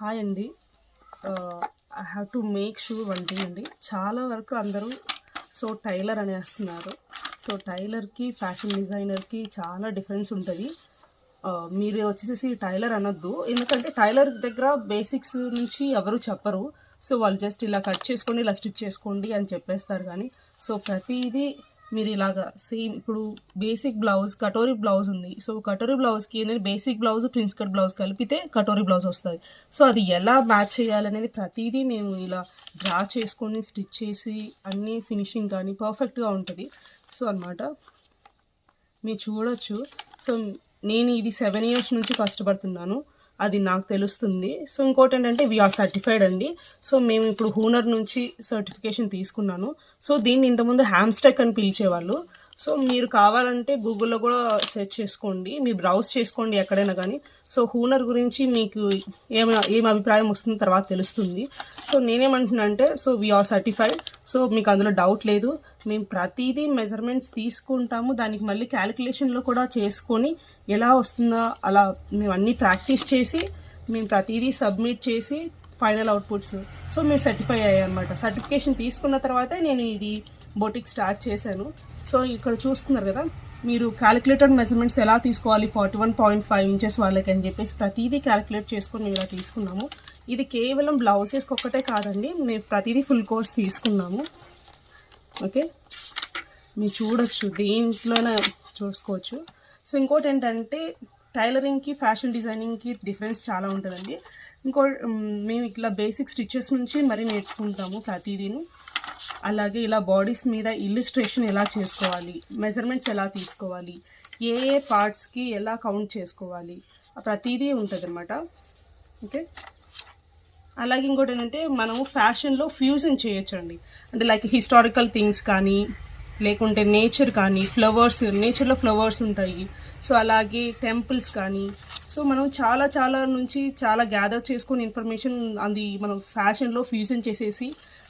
Hi అండి. I have to make sure one thing అండి. చాలా వరకు అందరూ టైలర్ అనేస్తున్నారు. టైలర్‌కి, ఫ్యాషన్ డిజైనర్‌కి చాలా డిఫరెన్స్ ఉంటది. మీరు వచ్చేసేసి టైలర్ అనొద్దు. ఎందుకంటే టైలర్ దగ్గర బేసిక్స్ నుంచి ఎవరు చెప్పరు. వాళ్ళు జస్ట్ ఇలా కట్ చేసుకోండి, ఇలా స్టిచ్ చేసుకోండి అని చెప్పేస్తారు గానీ, ప్రతీదీ మీరు ఇలాగా సేమ్ ఇప్పుడు బేసిక్ బ్లౌజ్, కటోరీ బ్లౌజ్ ఉంది. కటోరీ బ్లౌజ్‌కి అనేది basic blouse, prince cut blouse కలిపితే కటోరీ బ్లౌజ్ వస్తది. అది ఎలా మ్యాచ్ చేయాలనేది ప్రతీదీ మేము ఇలా డ్రా చేసుకొని, స్టిచ్ చేసి అన్నీ ఫినిషింగ్ కానీ పర్ఫెక్ట్‌గా ఉంటది. అనమాట. మీరు చూడొచ్చు. సో, నేను ఇది 7 ఇయర్స్ నుంచి కష్టపడుతున్నాను. అది నాకు తెలుస్తుంది. ఇంకోటేంటంటే వీఆర్ సర్టిఫైడ్ అండి. మేము ఇప్పుడు హూనర్ నుంచి సర్టిఫికేషన్ తీసుకున్నాను. దీన్ని ఇంతకుముందు హ్యామ్‌స్టెక్ అని పిలిచేవాళ్ళు. మీరు కావాలంటే గూగుల్‌లో కూడా సెర్చ్ చేసుకోండి. మీరు బ్రౌజ్ చేసుకోండి ఎక్కడైనా గానీ. హూనర్ గురించి మీకు ఏం అభిప్రాయం వస్తుందో తర్వాత తెలుస్తుంది. నేనేమంటున్నా అంటే వీఆర్ సర్టిఫైడ్. మీకు అందులో డౌట్ లేదు. మేము ప్రతీదీ మెజర్‌మెంట్స్ తీసుకుంటాము. దానికి మళ్ళీ క్యాలిక్యులేషన్‌లో కూడా చేసుకొని ఎలా వస్తుందో అలా మేము అన్నీ ప్రాక్టీస్ చేసి మేము ప్రతీదీ సబ్మిట్ చేసి ఫైనల్ అవుట్‌పుట్స్ మేము సర్టిఫై అయ్యామన్నమాట. సర్టిఫికేషన్ తీసుకున్న తర్వాతే నేను ఇది బొటిక్ స్టార్ట్ చేశాను. ఇక్కడ చూస్తున్నారు కదా, మీరు క్యాలిక్యులేటెడ్ మెజర్మెంట్స్ ఎలా తీసుకోవాలి 41.5 ఇంచెస్ వాళ్ళకి అని చెప్పేసి ప్రతీదీ క్యాలిక్యులేట్ చేసుకొని మేము ఇలా తీసుకున్నాము. ఇది కేవలం బ్లౌజెస్కి ఒక్కటే కాదండి, మేము ప్రతీదీ ఫుల్ కోర్స్ తీసుకున్నాము. ఓకే, మీరు చూడొచ్చు, దీంట్లోనే చూసుకోవచ్చు. ఇంకోటి ఏంటంటే టైలరింగ్కి, ఫ్యాషన్ డిజైనింగ్కి డిఫరెన్స్ చాలా ఉంటుందండి. మేము ఇట్లా బేసిక్ స్టిచెస్ నుంచి మరీ నేర్చుకుంటాము ప్రతిదీను. అలాగే ఇలా బాడీస్ మీద ఇల్లుస్ట్రేషన్ ఎలా చేసుకోవాలి, మెజర్మెంట్స్ ఎలా తీసుకోవాలి, ఏ పార్ట్స్కి ఎలా కౌంట్ చేసుకోవాలి, ప్రతిదీ ఉంటుంది అన్నమాట. ఓకే, అలాగే ఇంకోటి ఏంటంటే మనము ఫ్యాషన్లో ఫ్యూజన్ చేయొచ్చు అండి. అంటే లైక్ హిస్టారికల్ థింగ్స్ కానీ, లేకుంటే నేచర్ కానీ, ఫ్లవర్స్, నేచర్లో ఫ్లవర్స్ ఉంటాయి. అలాగే టెంపుల్స్ కానీ, మనం చాలా నుంచి చాలా గ్యాదర్ చేసుకుని ఇన్ఫర్మేషన్ అది మనం ఫ్యాషన్లో ఫ్యూజన్ చేసేసి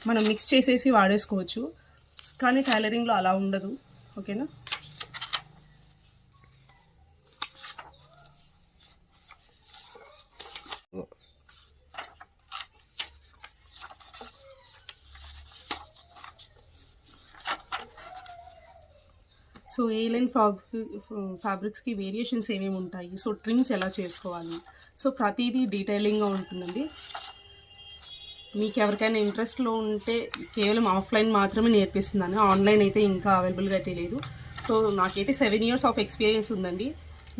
మనం మిక్స్ చేసేసి వాడేసుకోవచ్చు. కానీ టైలరింగ్లో అలా ఉండదు. ఓకేనా. ఏ లైన్ ఫ్యాబ్రిక్స్కి వేరియేషన్స్ ఏమేమి ఉంటాయి, ట్రిమ్స్ ఎలా చేసుకోవాలి, ప్రతిదీ డీటెయిలింగ్గా ఉంటుందండి. మీకు ఎవరికైనా ఇంట్రెస్ట్లో ఉంటే కేవలం ఆఫ్లైన్ మాత్రమే నేర్పిస్తున్నాను, ఆన్లైన్ అయితే ఇంకా అవైలబుల్గా అయితే లేదు. నాకైతే 7 ఇయర్స్ ఆఫ్ ఎక్స్పీరియన్స్ ఉందండి.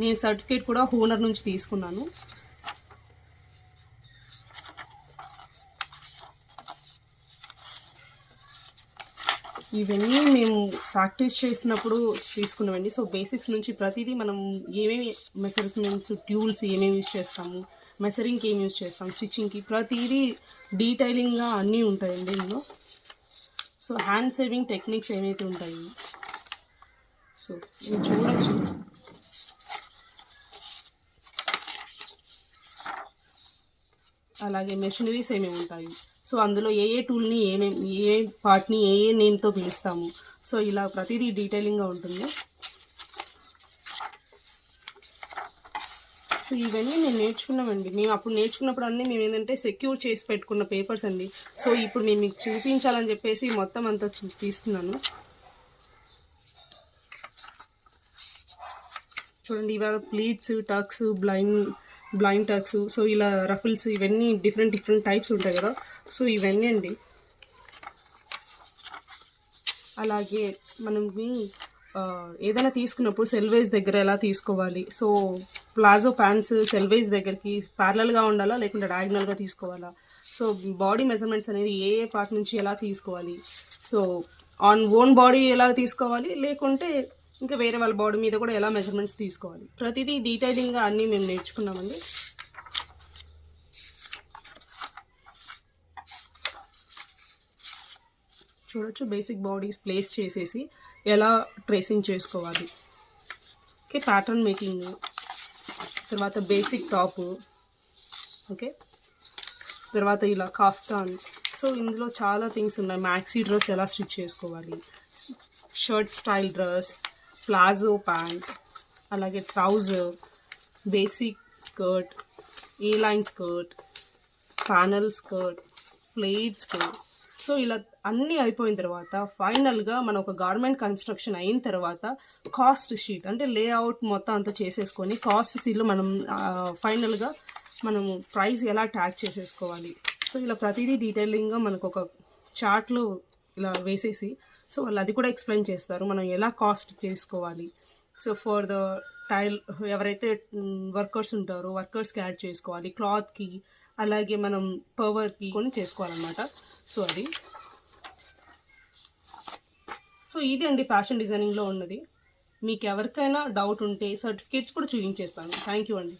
నేను సర్టిఫికేట్ కూడా హూనర్ నుంచి తీసుకున్నాను. ఇవన్నీ మేము ప్రాక్టీస్ చేసినప్పుడు తీసుకున్నామండి. బేసిక్స్ నుంచి ప్రతిదీ మనం ఏమేమి మెజర్మెంట్స్, ట్యూల్స్ ఏమేమి యూజ్ చేస్తాము, మెజరింగ్కి ఏమి యూజ్ చేస్తాం, స్టిచ్చింగ్కి ప్రతిదీ డీటెయిలింగ్గా అన్నీ ఉంటాయండి ఇందులో. హ్యాండ్ సేవింగ్ టెక్నిక్స్ ఏమైతే ఉంటాయి, మీరు చూడొచ్చు. అలాగే మెషినరీస్ ఏమేమి ఉంటాయి, అందులో ఏ టూల్ని ఏ పార్ట్ని ఏ నేమ్తో పిలుస్తాము, ఇలా ప్రతిదీ డీటెయిలింగ్గా ఉంటుంది. ఇవన్నీ నేను నేర్చుకున్నామండి. మేము అప్పుడు నేర్చుకున్నప్పుడు అన్నీ మేము ఏంటంటే సెక్యూర్ చేసి పెట్టుకున్న పేపర్స్ అండి. ఇప్పుడు నేను మీకు చూపించాలని చెప్పేసి మొత్తం అంతా తీస్తున్నాను. చూడండి, ఇవాళ ప్లీట్స్, టక్స్, బ్లైండ్ టక్స్, ఇలా రఫుల్స్, ఇవన్నీ డిఫరెంట్ టైప్స్ ఉంటాయి కదా. ఇవన్నీ అండి. అలాగే మనం ఏదైనా తీసుకున్నప్పుడు సెల్వేజ్ దగ్గర ఎలా తీసుకోవాలి, ప్లాజో ప్యాంట్స్ సెల్వేజ్ దగ్గరికి ప్యారలల్గా ఉండాలా లేకుంటే డయాగ్నల్గా తీసుకోవాలా, బాడీ మెజర్మెంట్స్ అనేది ఏ పార్ట్ నుంచి ఎలా తీసుకోవాలి, ఆన్ ఓన్ బాడీ ఎలా తీసుకోవాలి, లేకుంటే ఇంకా వేరే వాళ్ళ బాడీ మీద కూడా ఎలా మెజర్మెంట్స్ తీసుకోవాలి, ప్రతిదీ డీటెయిలింగ్గా అన్నీ మేము నేర్చుకున్నామండి. చూడొచ్చు, బేసిక్ బాడీస్ ప్లేస్ చేసేసి ఎలా ట్రేసింగ్ చేసుకోవాలి. ఓకే, ప్యాటర్న్ మేకింగ్, తర్వాత బేసిక్ టాప్, ఓకే, తర్వాత ఇలా కాఫ్తాన్. ఇందులో చాలా థింగ్స్ ఉన్నాయి. మ్యాక్సీ డ్రెస్ ఎలా స్టిచ్ చేసుకోవాలి, shirt style dress, palazzo pant, అలాగే trouser, basic skirt, A line skirt, panel skirt, pleat skirt. So ఇలా అన్నీ అయిపోయిన తర్వాత ఫైనల్గా మన ఒక గార్మెంట్ కన్స్ట్రక్షన్ అయిన తర్వాత కాస్ట్ షీట్ అంటే లేఅవుట్ మొత్తం అంతా చేసేసుకొని కాస్ట్ షీట్లో మనం ఫైనల్గా మనము ప్రైస్ ఎలా ట్యాగ్ చేసేసుకోవాలి. సో ఇలా ప్రతిదీ డీటెయిలింగ్గా మనకు ఒక చార్ట్లో ఇలా వేసేసి సో వాళ్ళు అది కూడా ఎక్స్ప్లెయిన్ చేస్తారు మనం ఎలా కాస్ట్ చేసుకోవాలి. సో ఫర్ ద టైల్ ఎవరైతే వర్కర్స్ ఉంటారో వర్కర్స్కి యాడ్ చేసుకోవాలి, క్లాత్కి, అలాగే మనం పవర్కి కొని చేసుకోవాలన్నమాట. సో అది సో ఇది అండి ఫ్యాషన్ డిజైనింగ్లో ఉన్నది. మీకు ఎవరికైనా డౌట్ ఉంటే సర్టిఫికేట్స్ కూడా చూపించేస్తాను. థ్యాంక్ యూ అండి.